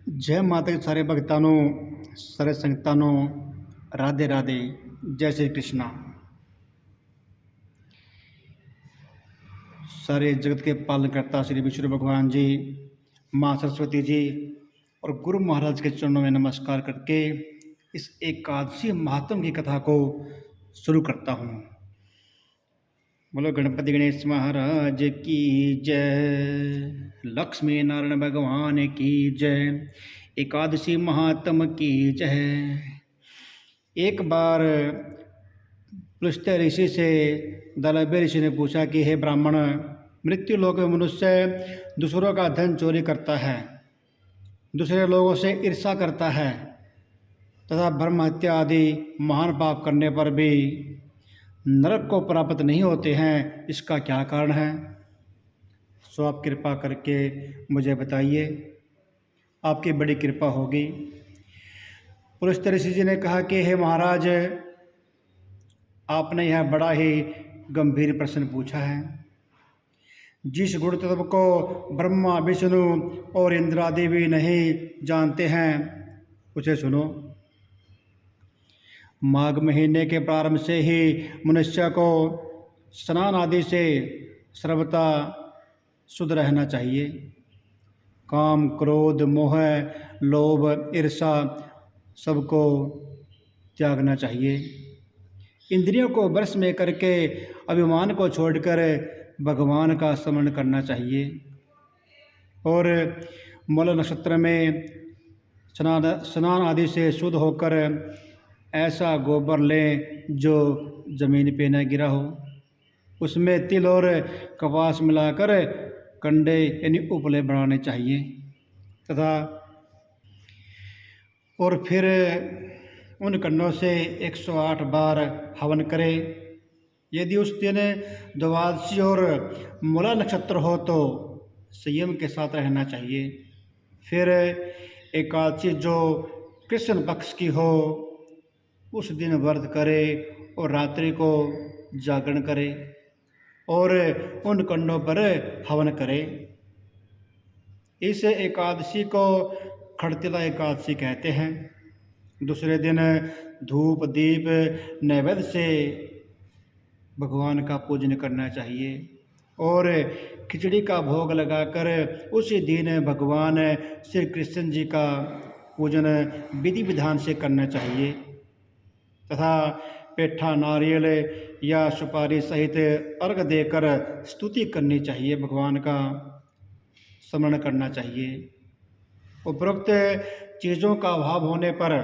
जय माता के सारे भक्तानों, सारे संगतानों, राधे राधे, जय श्री कृष्णा। सारे जगत के पालनकर्ता श्री विष्णु भगवान जी, माँ सरस्वती जी और गुरु महाराज के चरणों में नमस्कार करके इस एकादशी महात्म की कथा को शुरू करता हूँ। बोलो गणपति गणेश महाराज की जय, लक्ष्मी नारायण भगवान की जय, एकादशी महात्म की जय। एक बार पुलस्त्य ऋषि से दलभ्य ऋषि ने पूछा कि हे ब्राह्मण, मृत्यु लोक में मनुष्य दूसरों का धन चोरी करता है, दूसरे लोगों से ईर्ष्या करता है तथा ब्रह्म हत्या आदि महान पाप करने पर भी नरक को प्राप्त नहीं होते हैं, इसका क्या कारण है? सो आप कृपा करके मुझे बताइए, आपकी बड़ी कृपा होगी। पुलस्त्य ऋषि जी ने कहा कि हे महाराज, आपने यह बड़ा ही गंभीर प्रश्न पूछा है। जिस गुण तत्व को ब्रह्मा विष्णु और इंद्र आदि भी नहीं जानते हैं, उसे सुनो। माघ महीने के प्रारंभ से ही मनुष्य को स्नान आदि से सर्वथा शुद्ध रहना चाहिए। काम, क्रोध, मोह, लोभ, ईर्ष्या सबको त्यागना चाहिए। इंद्रियों को वश में करके अभिमान को छोड़कर भगवान का स्मरण करना चाहिए। और मूल नक्षत्र में स्नान आदि से शुद्ध होकर ऐसा गोबर लें जो जमीन पे न गिरा हो, उसमें तिल और कपास मिलाकर कंडे यानी उपले बनाने चाहिए तथा और फिर उन कंडों से 108 बार हवन करें। यदि उस दिन द्वादशी और मूला नक्षत्र हो तो संयम के साथ रहना चाहिए। फिर एकादशी जो कृष्ण पक्ष की हो उस दिन व्रत करे और रात्रि को जागरण करे और उन कंडों पर हवन करे। इस एकादशी को खड़तिला एकादशी कहते हैं। दूसरे दिन धूप दीप नैवेद्य से भगवान का पूजन करना चाहिए और खिचड़ी का भोग लगाकर उसी दिन भगवान श्री कृष्ण जी का पूजन विधि विधान से करना चाहिए तथा पेठा, नारियल या सुपारी सहित अर्घ देकर स्तुति करनी चाहिए, भगवान का स्मरण करना चाहिए। उपरोक्त चीज़ों का अभाव होने पर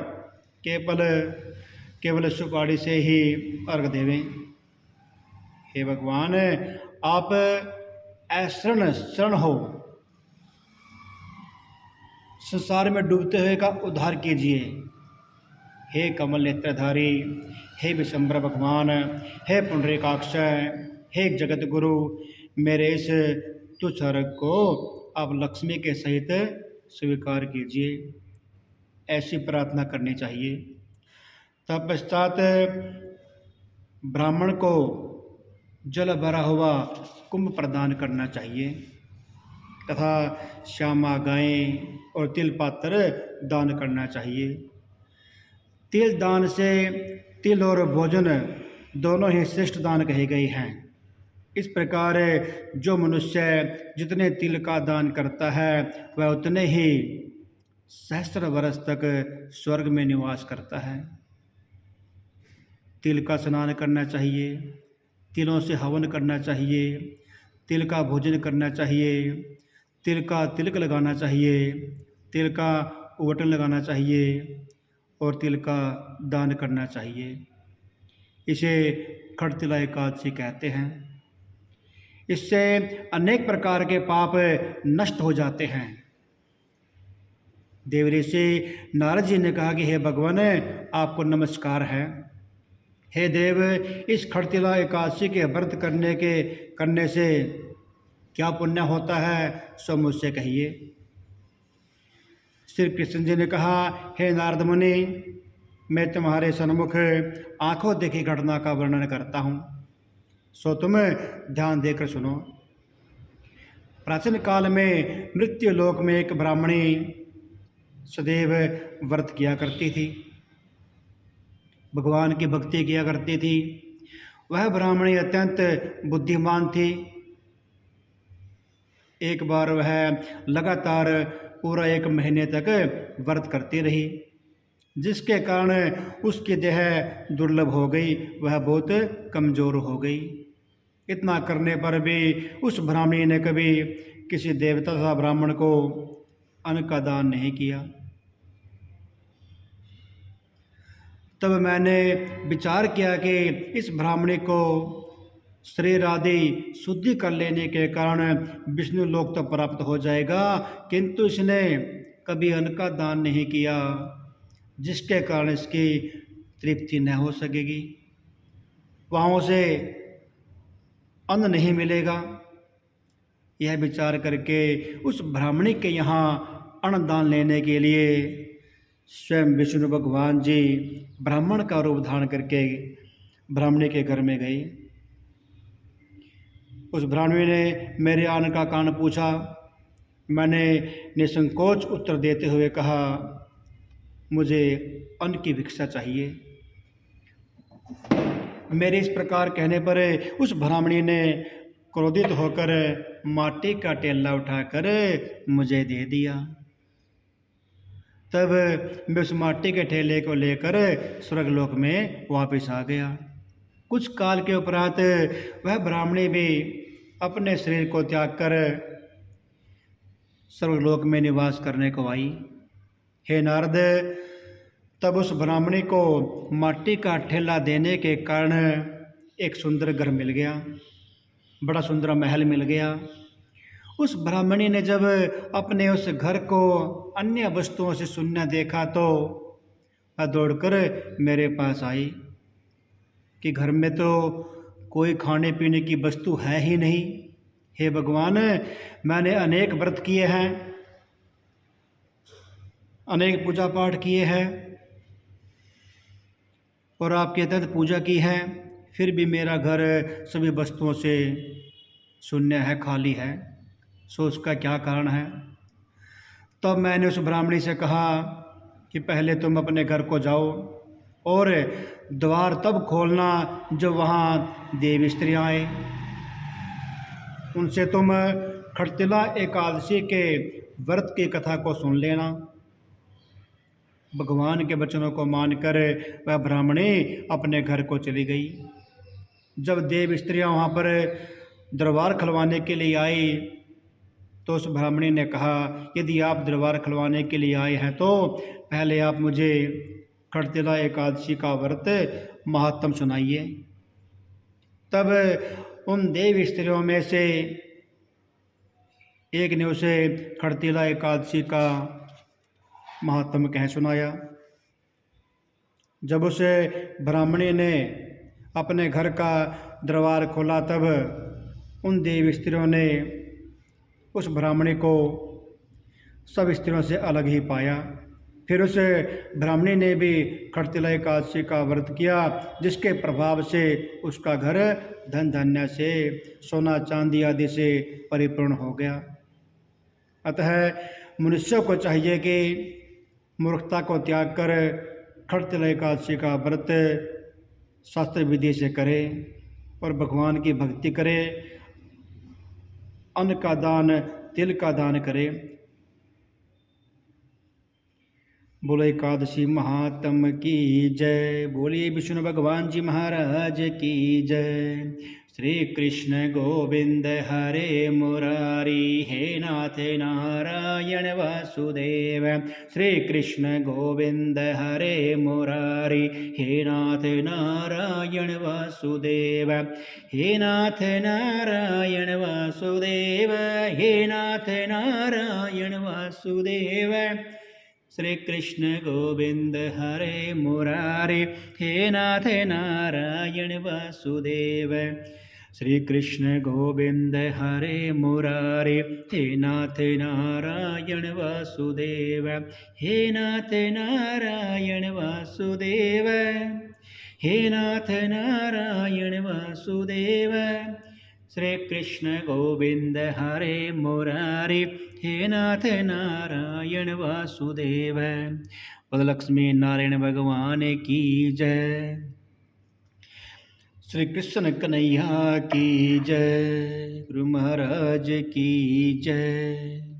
केवल सुपारी से ही अर्घ देवें। हे भगवान, आप शरण हो, संसार में डूबते हुए का उद्धार कीजिए। हे कमल नेत्रधारी, हे विशंबर भगवान, हे पुंडरीकाक्ष, हे जगत गुरु, मेरे इस तुच्छ अर्घ को आप लक्ष्मी के सहित स्वीकार कीजिए, ऐसी प्रार्थना करनी चाहिए। तत्पश्चात ब्राह्मण को जल भरा हुआ कुंभ प्रदान करना चाहिए तथा श्यामा गायें और तिल पात्र दान करना चाहिए। तिल दान से तिल और भोजन दोनों ही श्रेष्ठ दान कहे गए हैं। इस प्रकार जो मनुष्य जितने तिल का दान करता है वह उतने ही सहस्त्र वर्ष तक स्वर्ग में निवास करता है। तिल का स्नान करना चाहिए, तिलों से हवन करना चाहिए, तिल का भोजन करना चाहिए, तिल का तिलक लगाना चाहिए, तिल का उबटन लगाना चाहिए और तिल का दान करना चाहिए। इसे खड़तिला एकादशी कहते हैं। इससे अनेक प्रकार के पाप नष्ट हो जाते हैं। देव ऋषि नारद जी ने कहा कि हे भगवान, आपको नमस्कार है। हे देव, इस खड़तिला एकादशी के व्रत करने से क्या पुण्य होता है, सो मुझसे कहिए। श्री कृष्ण जी ने कहा, हे नारद मुनि, मैं तुम्हारे सन्मुख आंखों देखी घटना का वर्णन करता हूँ, सो तुम ध्यान देकर सुनो। प्राचीन काल में मृत्यु लोक में एक ब्राह्मणी सदैव व्रत किया करती थी, भगवान की भक्ति किया करती थी। वह ब्राह्मणी अत्यंत बुद्धिमान थी। एक बार वह लगातार पूरा 1 महीने तक व्रत करती रही, जिसके कारण उसकी देह दुर्लभ हो गई, वह बहुत कमज़ोर हो गई। इतना करने पर भी उस ब्राह्मणी ने कभी किसी देवता तथा ब्राह्मण को अन्न का दान नहीं किया। तब मैंने विचार किया कि इस ब्राह्मणी को शरीर आदि शुद्धि कर लेने के कारण विष्णु लोक तो प्राप्त हो जाएगा, किंतु इसने कभी अन्न का दान नहीं किया, जिसके कारण इसकी तृप्ति न हो सकेगी, वहाँ से अन्न नहीं मिलेगा। यह विचार करके उस ब्राह्मणी के यहाँ अन्नदान लेने के लिए स्वयं विष्णु भगवान जी ब्राह्मण का रूप धारण करके ब्राह्मणी के घर में गए। उस ब्राह्मणी ने मेरे आने का कारण पूछा। मैंने निसंकोच उत्तर देते हुए कहा, मुझे अन्न की भिक्षा चाहिए। मेरे इस प्रकार कहने पर उस ब्राह्मणी ने क्रोधित होकर माटी का टेला उठाकर मुझे दे दिया। तब मैं उस माटी के ठेले को लेकर स्वर्गलोक में वापस आ गया। कुछ काल के उपरांत वह ब्राह्मणी भी अपने शरीर को त्याग कर स्वर्गलोक में निवास करने को आई। हे नारद, तब उस ब्राह्मणी को माटी का ठेला देने के कारण एक सुंदर घर मिल गया, बड़ा सुंदर महल मिल गया। उस ब्राह्मणी ने जब अपने उस घर को अन्य वस्तुओं से शून्य देखा तो वह दौड़कर मेरे पास आई कि घर में तो कोई खाने पीने की वस्तु है ही नहीं। हे भगवान, मैंने अनेक व्रत किए हैं, अनेक पूजा पाठ किए हैं और आपके तहत पूजा की है, फिर भी मेरा घर सभी वस्तुओं से शून्य है, खाली है। सो उसका क्या कारण है? तब मैंने उस ब्राह्मणी से कहा कि पहले तुम अपने घर को जाओ और द्वार तब खोलना जब वहाँ देवी स्त्रियाँ आए। उनसे तुम खटतिला एकादशी के व्रत की कथा को सुन लेना। भगवान के वचनों को मानकर वह ब्राह्मणी अपने घर को चली गई। जब देव स्त्रियाँ वहाँ पर दरबार खुलवाने के लिए आई तो उस ब्राह्मणी ने कहा, यदि आप दरबार खुलवाने के लिए आए हैं तो पहले आप मुझे खटतिला एकादशी का व्रत महात्म सुनाइए। तब उन देव स्त्रियों में से एक ने उसे खटतिला एकादशी का महात्म कह सुनाया। जब उस ब्राह्मणी ने अपने घर का दरबार खोला तब उन देव स्त्रियों ने उस ब्राह्मणी को सब स्त्रियों से अलग ही पाया। फिर उस ब्राह्मणी ने भी खटतिला एकादशी का व्रत किया, जिसके प्रभाव से उसका घर धन धान्य से, सोना चांदी आदि से परिपूर्ण हो गया। अतः मनुष्य को चाहिए कि मूर्खता को त्याग कर खटतिला एकादशी का व्रत शास्त्र विधि से करे और भगवान की भक्ति करे, अन्न का दान, तिल का दान करे। बोले एकादशी महात्म की जय। बोलिए विष्णु भगवान जी महाराज की जय। श्री कृष्ण गोविंद हरे मुरारी, हे नाथ नारायण वासुदेव। श्री कृष्ण गोविंद हरे मुरारी, हे नाथ नारायण वासुदेव। हे नाथ नारायण वासुदेव, हे नाथ नारायण वासुदेव। श्री कृष्ण गोविंद हरे मुरारी, हे नाथ नारायण वासुदेव। श्री कृष्ण गोविंद हरे मुरारी, हे नाथ नारायण वासुदेव। हे नाथ नारायण वासुदेव, हे नाथ नारायण वासुदेव। श्री कृष्ण गोविंद हरे मुरारी, हे नाथ नारायण वासुदेव। बोल लक्ष्मी नारायण भगवान की जय। श्री कृष्ण कन्हैया की जय। गुरु महाराज की जय।